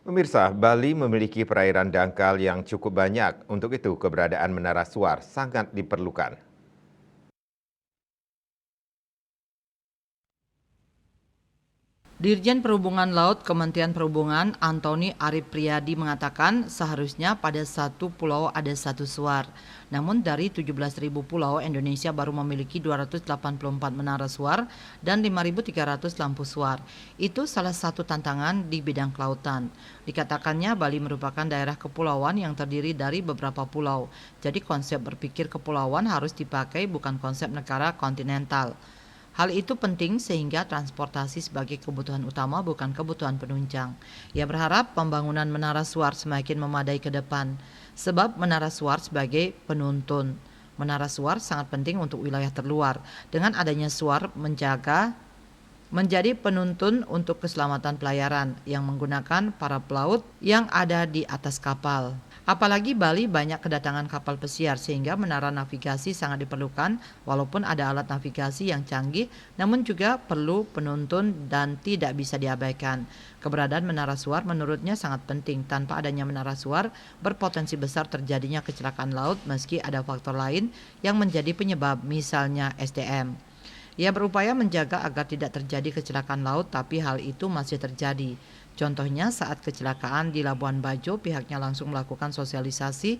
Pemirsa, Bali memiliki perairan dangkal yang cukup banyak. Untuk itu, keberadaan menara suar sangat diperlukan. Dirjen Perhubungan Laut Kementerian Perhubungan Antoni Arif Priyadi mengatakan seharusnya pada satu pulau ada satu suar. Namun dari 17.000 pulau, Indonesia baru memiliki 284 menara suar dan 5.300 lampu suar. Itu salah satu tantangan di bidang kelautan. Dikatakannya Bali merupakan daerah kepulauan yang terdiri dari beberapa pulau. Jadi konsep berpikir kepulauan harus dipakai, bukan konsep negara kontinental. Hal itu penting sehingga transportasi sebagai kebutuhan utama, bukan kebutuhan penunjang. Ia berharap pembangunan menara suar semakin memadai ke depan, sebab menara suar sebagai penuntun. Menara suar sangat penting untuk wilayah terluar. Dengan adanya suar menjadi penuntun untuk keselamatan pelayaran yang menggunakan para pelaut yang ada di atas kapal. Apalagi Bali banyak kedatangan kapal pesiar sehingga menara navigasi sangat diperlukan. Walaupun ada alat navigasi yang canggih, namun juga perlu penuntun dan tidak bisa diabaikan. Keberadaan menara suar menurutnya sangat penting. Tanpa adanya menara suar, berpotensi besar terjadinya kecelakaan laut meski ada faktor lain yang menjadi penyebab, misalnya SDM. Ia berupaya menjaga agar tidak terjadi kecelakaan laut, tapi hal itu masih terjadi. Contohnya saat kecelakaan di Labuan Bajo, pihaknya langsung melakukan sosialisasi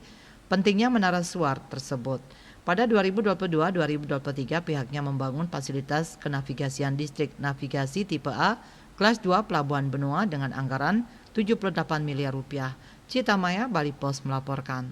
pentingnya menara suar tersebut. Pada 2022-2023 pihaknya membangun fasilitas kenavigasian distrik navigasi tipe A kelas 2 Pelabuhan Benua dengan anggaran 78 miliar rupiah. Cita Maya, Bali Post melaporkan.